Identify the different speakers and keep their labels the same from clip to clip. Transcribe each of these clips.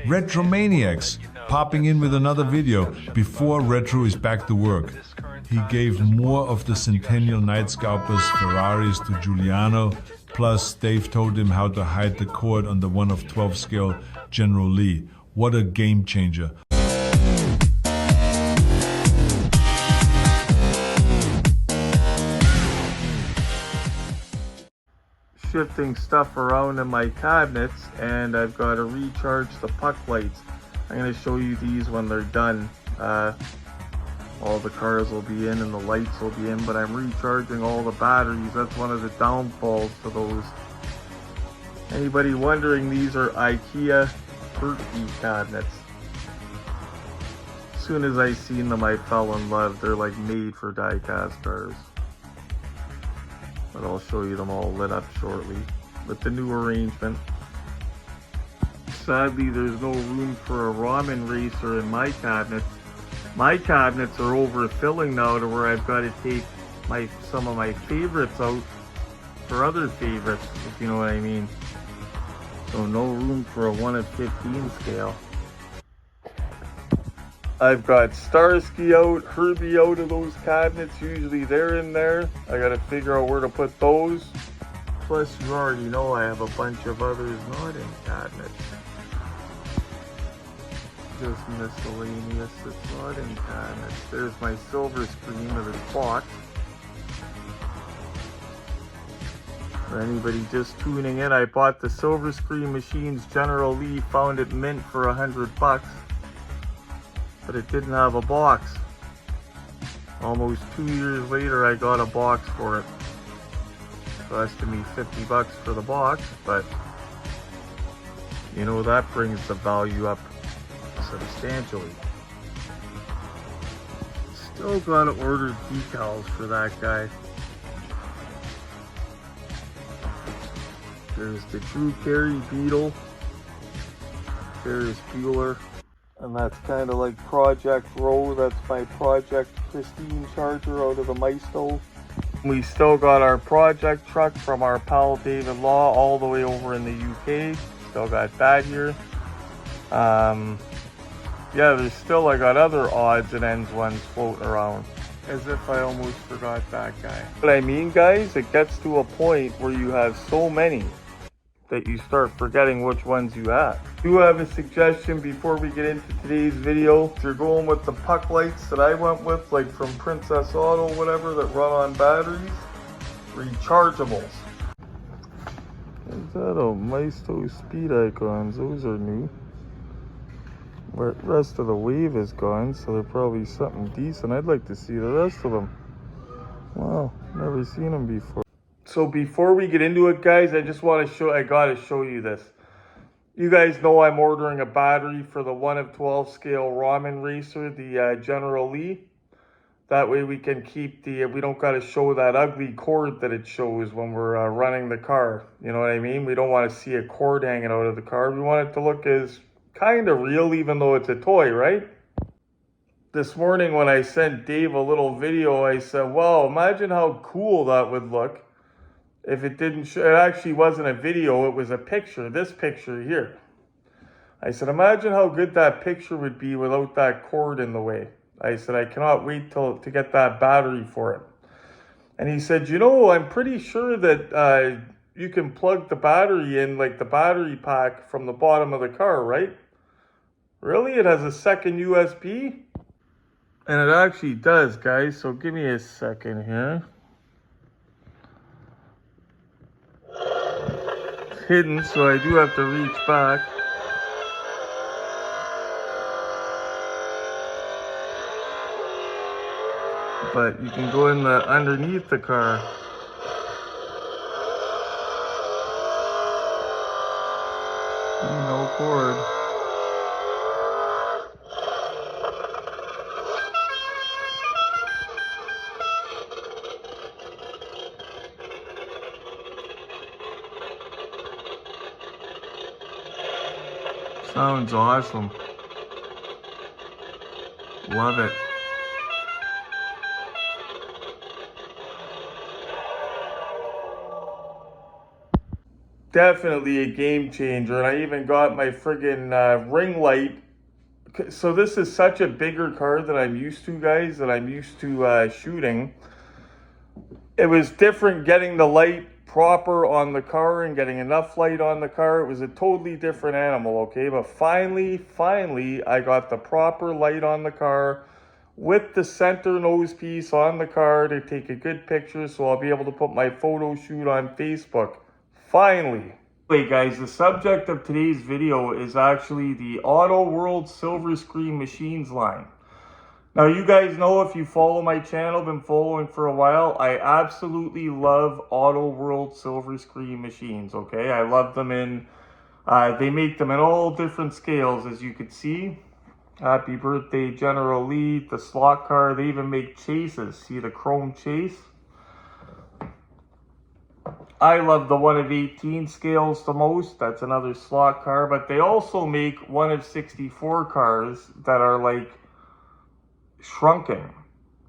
Speaker 1: RetroManiacs, popping in with another video before Retro is back to work. He gave more of the Centennial Night Scalpers Ferraris to Giuliano, plus Dave told him how to hide the cord on the 1 of 12 scale General Lee. What a game changer.
Speaker 2: Shifting stuff around in my cabinets, and I've got to recharge the puck lights. I'm going to show you these when they're done. All the cars will be in and the lights will be in, but I'm recharging all the batteries. That's one of the downfalls to those. Anybody wondering, these are IKEA turkey cabinets. As soon as I seen them, I fell in love. They're like made for die-cast cars. But I'll show you them all lit up shortly with the new arrangement. Sadly, there's no room for a ramen racer in my cabinets. My cabinets are overfilling now to where I've got to take some of my favorites out for other favorites, if you know what I mean. So no room for a 1 of 15 scale. I've got Starsky out, Herbie out of those cabinets. Usually they're in there. I gotta figure out where to put those. Plus, you already know I have a bunch of others not in cabinets. Just miscellaneous that's not in cabinets. There's my silver screen with its box. For anybody just tuning in, I bought the silver screen machines General Lee, found it mint for $100. But it didn't have a box. Almost 2 years later, I got a box for it. Costed me $50 for the box, but you know, that brings the value up substantially. Still gotta order decals for that guy. There's the Drew Carey Beetle. There's Bueller. And that's kind of like Project Row. That's my Project Christine Charger out of the Maisto. We still got our project truck from our pal David Law all the way over in the UK. Still got that here. Yeah, there's still, I got other odds and ends ones floating around. As if I almost forgot that guy. But I mean, guys, it gets to a point where you have so many that you start forgetting which ones you have. I do have a suggestion before we get into today's video. If you're going with the puck lights that I went with, like from Princess Auto, whatever, that run on batteries, rechargeables. Is that a Maisto speed icons? Those are new. Where the rest of the wave is gone, so they're probably something decent. I'd like to see the rest of them. Wow, never seen them before. So before we get into it, guys, I just want to I gotta show you this. You guys know I'm ordering a battery for the 1 of 12 scale ramen racer, the General Lee. That way we can keep we don't gotta show that ugly cord that it shows when we're running the car. You know what I mean? We don't want to see a cord hanging out of the car. We want it to look as kind of real, even though it's a toy, right? This morning when I sent Dave a little video, I said, wow, imagine how cool that would look if it didn't show. It actually wasn't a video, it was a picture, this picture here. I said, imagine how good that picture would be without that cord in the way. I said, I cannot wait to get that battery for it. And he said, you know, I'm pretty sure that you can plug the battery in, like the battery pack from the bottom of the car, right? Really? It has a second USB? And it actually does, guys, so give me a second here. It's hidden, so I do have to reach back. But you can go in underneath the car. No cord. Sounds awesome. Love it. definitely a game changer. And I even got my friggin' ring light. So this is such a bigger car than I'm used to, guys, that I'm used to shooting. It was different getting the light proper on the car and getting enough light on the car. It was a totally different animal, okay? But finally, I got the proper light on the car with the center nose piece on the car to take a good picture, so I'll be able to put my photo shoot on Facebook. Finally. Anyway, guys, the subject of today's video is actually the Auto World Silver Screen Machines line. Now, you guys know, if you follow my channel, been following for a while, I absolutely love Auto World Silver Screen machines, okay? I love them in, they make them in all different scales, as you can see. Happy birthday, General Lee, the slot car. They even make chases. See the chrome chase? I love the 1 of 18 scales the most. That's another slot car. But they also make 1 of 64 cars that are like shrunken.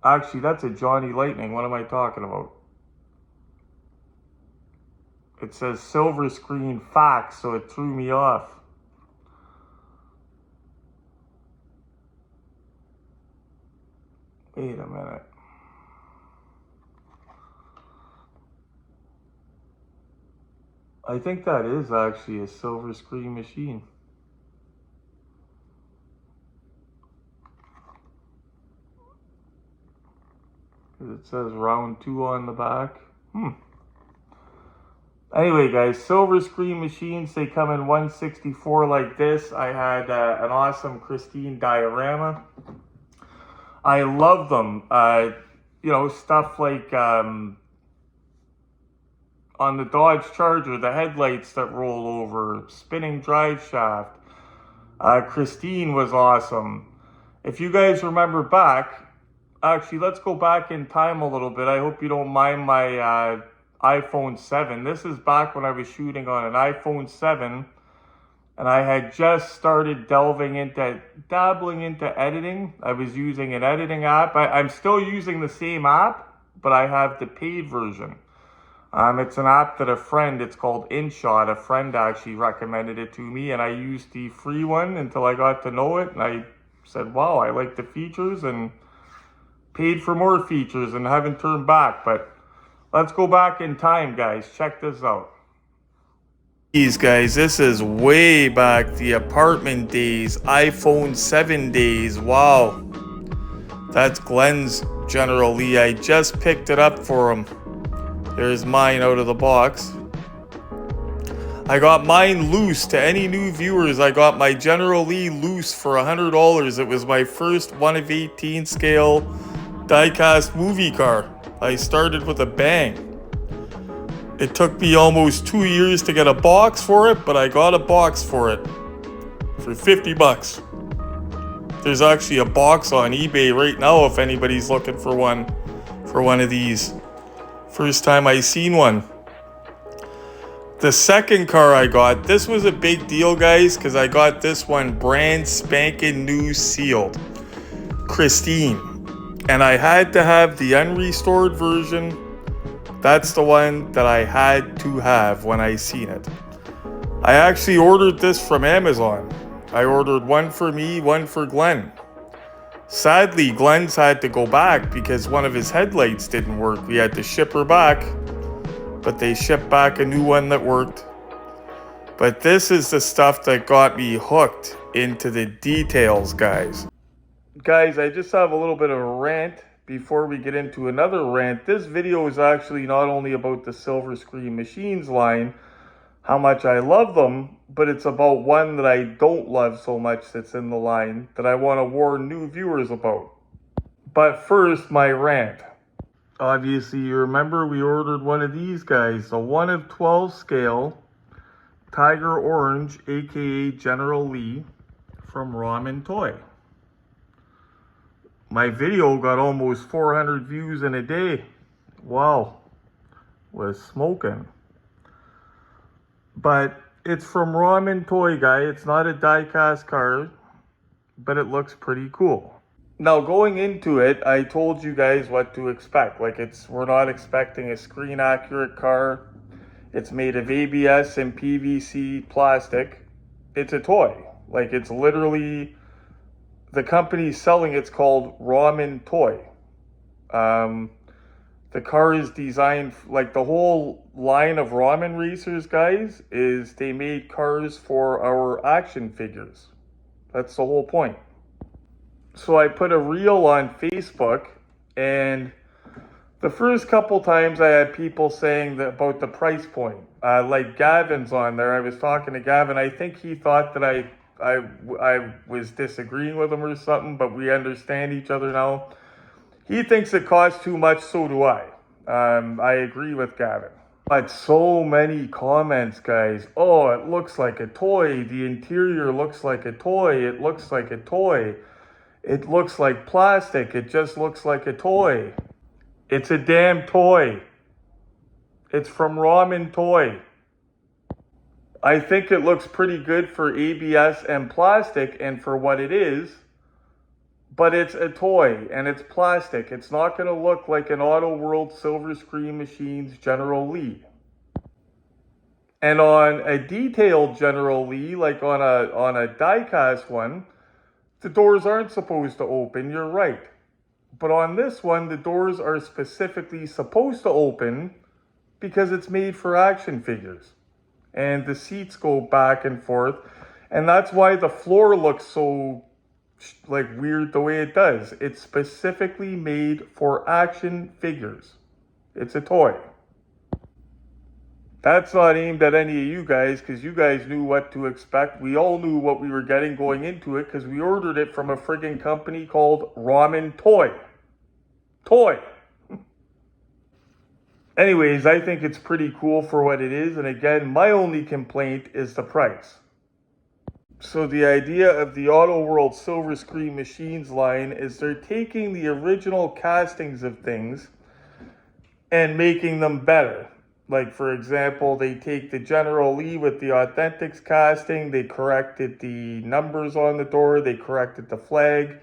Speaker 2: Actually, that's a Johnny Lightning. What am I talking about? It says silver screen fax, so it threw me off. Wait a minute. I think that is actually a silver screen machine. It says round 2 on the back. Anyway, guys, silver screen machines, they come in 164 like this. I had an awesome Christine diorama. I love them. You know, stuff like on the Dodge Charger, the headlights that roll over, spinning drive shaft. Christine was awesome. If you guys remember back, actually, let's go back in time a little bit. I hope you don't mind my iPhone 7. This is back when I was shooting on an iPhone 7. And I had just started dabbling into editing. I was using an editing app. I'm still using the same app, but I have the paid version. It's an app that it's called InShot. A friend actually recommended it to me, and I used the free one until I got to know it. And I said, wow, I like the features, and paid for more features and haven't turned back. But let's go back in time, guys. Check this out. These guys, this is way back, the apartment days, iPhone 7 days. Wow. That's Glenn's General Lee. I just picked it up for him. There's mine out of the box. I got mine loose. To any new viewers, I got my General Lee loose for $100. It was my first 1 of 18 scale diecast movie car. I started with a bang. It took me almost 2 years to get a box for it, but I got a box for it for 50 bucks. There's actually a box on eBay right now if anybody's looking for one of these. First time I seen one. The second car I got, this was a big deal, guys, because I got this one brand spanking new sealed. Christine. And I had to have the unrestored version. That's the one that I had to have when I seen it. I actually ordered this from Amazon. I ordered one for me, one for Glenn. Sadly, Glenn's had to go back because one of his headlights didn't work. We had to ship her back, but they shipped back a new one that worked. But this is the stuff that got me hooked into the details, guys. Guys, I just have a little bit of a rant before we get into another rant. This video is actually not only about the silver screen machines line, how much I love them, but it's about one that I don't love so much that's in the line that I want to warn new viewers about. But first, my rant. Obviously, you remember we ordered one of these guys, a 1 of 12 scale Tiger Orange, aka General Lee, from Ramen Toy. My video got almost 400 views in a day. Wow, was smoking. But it's from Ramen Toy Guy. It's not a die-cast card, but it looks pretty cool. Now, going into it, I told you guys what to expect. Like, we're not expecting a screen accurate car. It's made of ABS and PVC plastic. It's a toy. Like, it's literally, the company selling it's called Ramen Toy. The car is designed, like the whole line of ramen racers, guys, is they made cars for our action figures. That's the whole point. So I put a reel on Facebook, and the first couple times I had people saying that about the price point. Like Gavin's on there. I was talking to Gavin. I think he thought that I was disagreeing with him or something, but we understand each other now. He thinks it costs too much, so do I. I agree with Gavin. But so many comments, guys. Oh, it looks like a toy. The interior looks like a toy. It looks like a toy. It looks like plastic. It just looks like a toy. It's a damn toy. It's from Ramen Toy. I think it looks pretty good for ABS and plastic and for what it is. But it's a toy and it's plastic. It's not going to look like an Auto World Silver Screen Machines General Lee. And on a detailed General Lee, like on a diecast one, the doors aren't supposed to open. You're right. But on this one, the doors are specifically supposed to open because it's made for action figures. And the seats go back and forth. And that's why the floor looks so like weird the way it does. It's specifically made for action figures. It's a toy. That's not aimed at any of you guys, because you guys knew what to expect. We all knew what we were getting going into it, because we ordered it from a friggin' company called Ramen Toy. Toy. Anyways, I think it's pretty cool for what it is. And again, my only complaint is the price. So the idea of the Auto World Silver Screen Machines line is they're taking the original castings of things and making them better. Like, for example, they take the General Lee with the Authentics casting, they corrected the numbers on the door, they corrected the flag,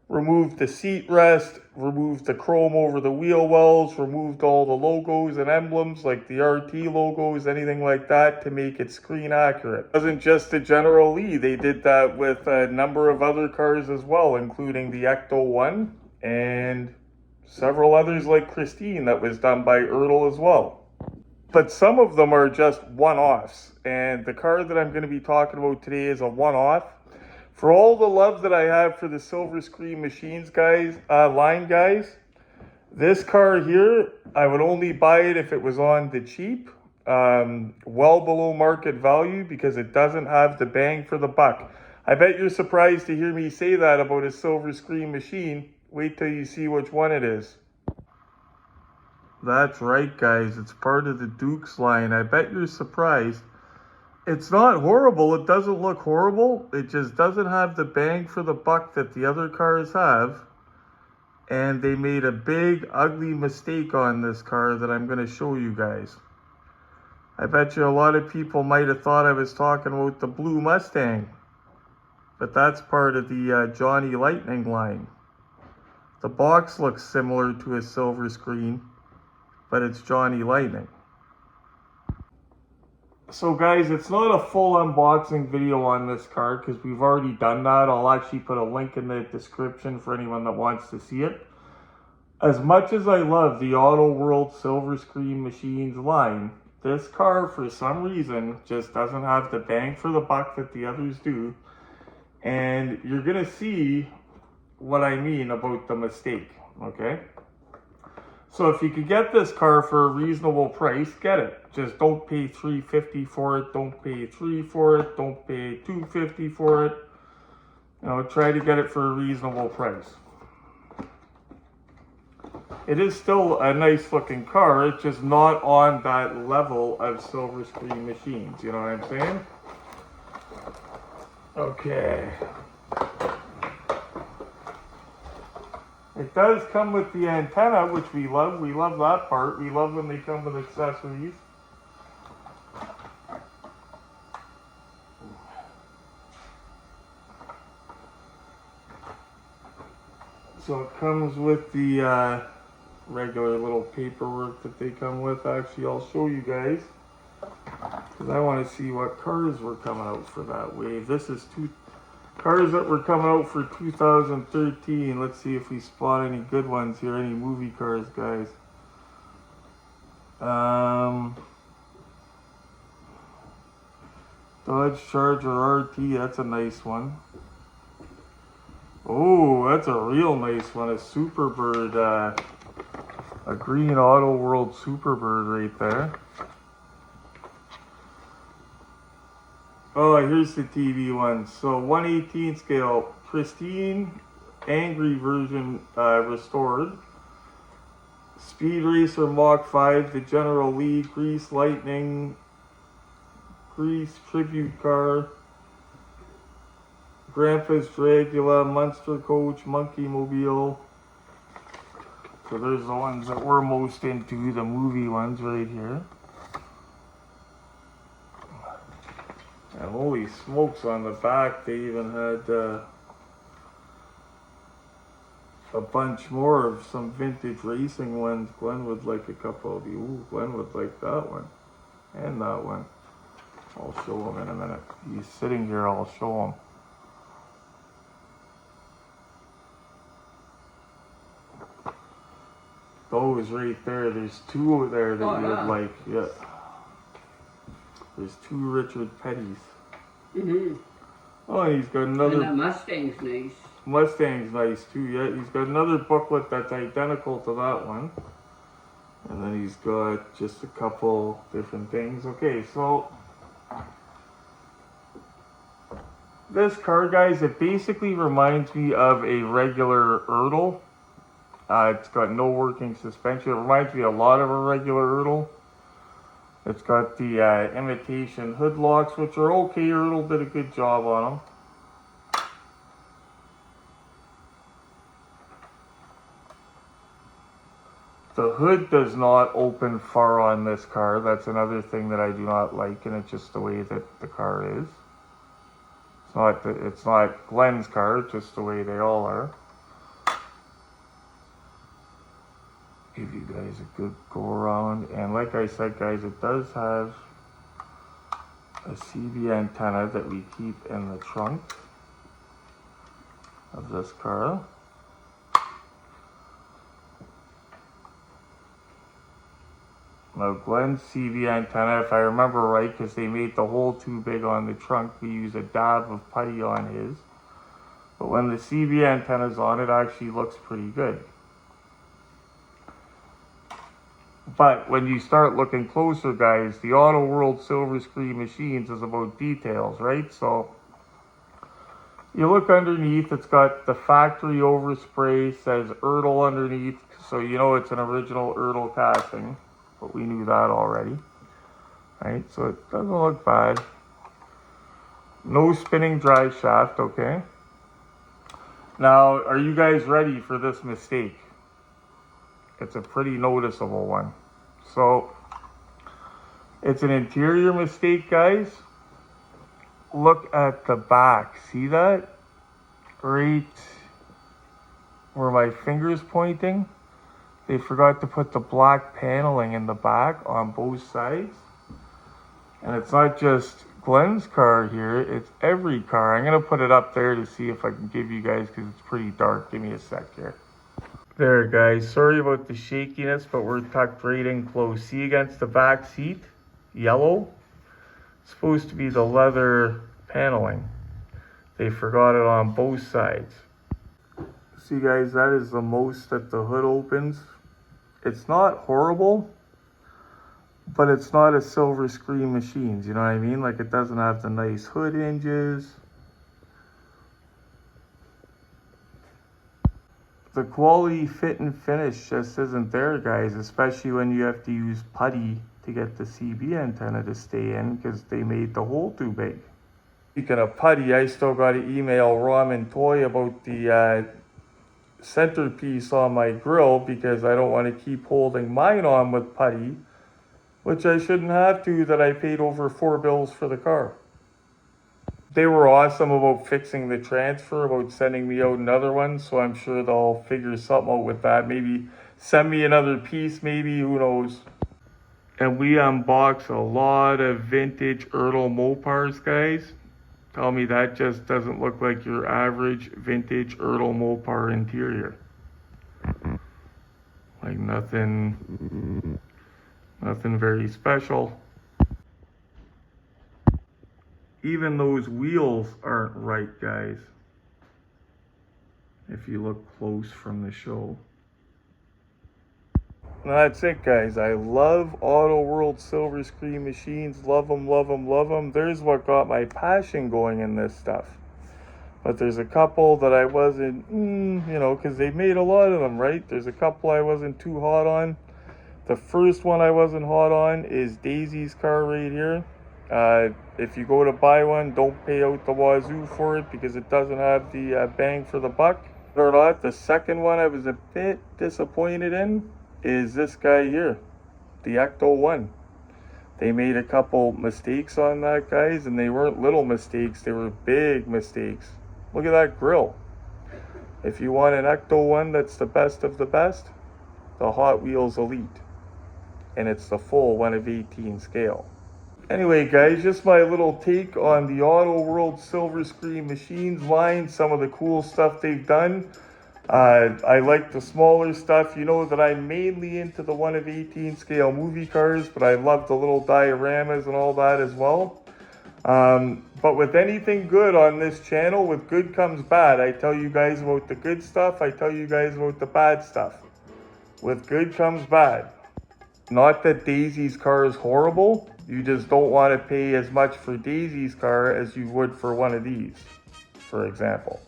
Speaker 2: removed the seat rest, removed the chrome over the wheel wells, removed all the logos and emblems like the RT logos, anything like that, to make it screen accurate. It wasn't just the General Lee, they did that with a number of other cars as well, including the Ecto 1 and several others like Christine that was done by Ertl as well. But some of them are just one-offs, and the car that I'm going to be talking about today is a one-off. For all the love that I have for the Silver Screen Machines line, guys, this car here, I would only buy it if it was on the cheap, well below market value, because it doesn't have the bang for the buck. I bet you're surprised to hear me say that about a Silver Screen Machine. Wait till you see which one it is. That's right, guys. It's part of the Dukes line. I bet you're surprised. It's not horrible. It doesn't look horrible. It just doesn't have the bang for the buck that the other cars have. And they made a big, ugly mistake on this car that I'm going to show you guys. I bet you a lot of people might have thought I was talking about the blue Mustang. But that's part of the Johnny Lightning line. The box looks similar to a Silver Screen, but it's Johnny Lightning. So guys, it's not a full unboxing video on this car because we've already done that. I'll actually put a link in the description for anyone that wants to see it. As much as I love the Auto World Silver Screen Machines line, this car for some reason just doesn't have the bang for the buck that the others do. And you're gonna see what I mean about the mistake, okay? So if you could get this car for a reasonable price, get it. Just don't pay $350 for it. Don't pay $300 for it. Don't pay $250 for it. You know, try to get it for a reasonable price. It is still a nice looking car. It's just not on that level of Silver Screen Machines. You know what I'm saying? Okay. It does come with the antenna, which we love. We love that part. We love when they come with accessories. So it comes with the regular little paperwork that they come with. Actually, I'll show you guys. because I want to see what cars were coming out for that wave. This is two cars that were coming out for 2013. Let's see if we spot any good ones here, any movie cars, guys. Dodge Charger RT, that's a nice one. Oh, that's a real nice one, a Superbird, a green Auto World Superbird right there. Oh, here's the TV one. So 1/18 scale, pristine, angry version restored. Speed Racer Mach 5, the General Lee, Grease Lightning, Grease Tribute Car, Grandpa's Dragula, Monster Coach, Monkey Mobile. So there's the ones that we're most into, the movie ones right here. And holy smokes, on the back they even had a bunch more of some vintage racing ones. Glenn would like a couple of you. Ooh, Glenn would like that one and that one. I'll show him in a minute. He's sitting here, I'll show him. Those right there, there's two over there that you would like. Yeah. There's two Richard Pettys.
Speaker 3: Mm-hmm.
Speaker 2: Oh, and he's got another.
Speaker 3: And that Mustang's nice.
Speaker 2: Mustang's nice too, yeah. He's got another booklet that's identical to that one. And then he's got just a couple different things. Okay, so this car, guys, it basically reminds me of a regular Ertl. It's got no working suspension. It reminds me a lot of a regular Ertl. It's got the imitation hood locks, which are okay. Ertl did a good job on them. The hood does not open far on this car. That's another thing that I do not like, and it's just the way that the car is. It's not Glenn's car, it's just the way they all are. Give you guys a good go around, and like I said, guys, it does have a CB antenna that we keep in the trunk of this car. Now Glenn's CB antenna, if I remember right, because they made the hole too big on the trunk, we use a dab of putty on his. But when the CB antenna's on, it actually looks pretty good. But when you start looking closer, guys, the Auto World Silver Screen Machines is about details, right? So you look underneath, it's got the factory overspray, says Ertl underneath, so you know it's an original Ertl casting. But we knew that already, right? So it doesn't look bad. No spinning drive shaft, okay? Now, are you guys ready for this mistake? It's a pretty noticeable one. So, it's an interior mistake, guys. Look at the back. See that? Right where my finger's pointing? They forgot to put the black paneling in the back on both sides. And it's not just Glenn's car here, it's every car. I'm gonna put it up there to see if I can give you guys, because it's pretty dark. Give me a sec here. There, guys, sorry about the shakiness, but we're tucked right in close. See against the back seat, yellow? It's supposed to be the leather paneling. They forgot it on both sides. See, guys, that is the most that the hood opens. It's not horrible, but it's not a Silver Screen Machines, you know what I mean? Like, it doesn't have the nice hood hinges. The quality fit and finish just isn't there, guys, especially when you have to use putty to get the CB antenna to stay in because they made the hole too big. Speaking of putty, I still got to email Ramen Toy about the centerpiece on my grill because I don't want to keep holding mine on with putty, which I shouldn't have to, that I paid over 4 bills for the car. They were awesome about fixing the transfer, about sending me out another one, so I'm sure they'll figure something out with that. Maybe send me another piece, maybe, who knows. And we unbox a lot of vintage Ertl Mopars, guys. Tell me that just doesn't look like your average vintage Ertl Mopar interior. Like nothing very special. Even those wheels aren't right, guys. If you look close from the show. That's it, guys. I love Auto World silver screen machines. Love them, love them, love them. There's what got my passion going in this stuff. But there's a couple that I wasn't, you know, because they made a lot of them, right? There's a couple I wasn't too hot on. The first one I wasn't hot on is Daisy's car right here. If you go to buy one, don't pay out the wazoo for it because it doesn't have the bang for the buck. Or not, the second one I was a bit disappointed in is this guy here, the Ecto 1. They made a couple mistakes on that, guys, and they weren't little mistakes, they were big mistakes. Look at that grill. If you want an Ecto 1 that's the best of the best, the Hot Wheels Elite. And it's the full 1/18 scale. Anyway, guys, just my little take on the Auto World Silver Screen Machines line, some of the cool stuff they've done. I like the smaller stuff. You know that I'm mainly into the 1/18 scale movie cars, but I love the little dioramas and all that as well. But with anything good on this channel, with good comes bad. I tell you guys about the good stuff. I tell you guys about the bad stuff. With good comes bad. Not that Daisy's car is horrible. You just don't want to pay as much for Daisy's car as you would for one of these, for example.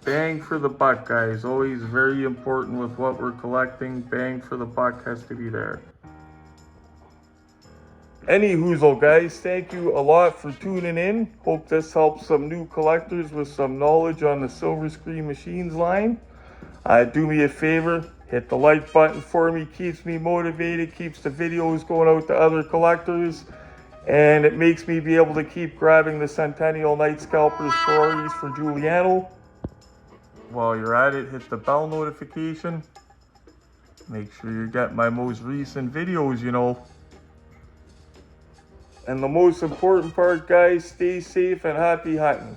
Speaker 2: Bang for the buck, guys. Always very important with what we're collecting. Bang for the buck has to be there. Any hoozle, guys, thank you a lot for tuning in. Hope this helps some new collectors with some knowledge on the Silver Screen Machines line. Do me a favor, hit the like button for me. Keeps me motivated, keeps the videos going out to other collectors, and it makes me be able to keep grabbing the Centennial Night Scalpers Ferraris for Giuliano. While you're at it, hit the bell notification. Make sure you get my most recent videos, you know. And the most important part, guys, stay safe and happy hunting.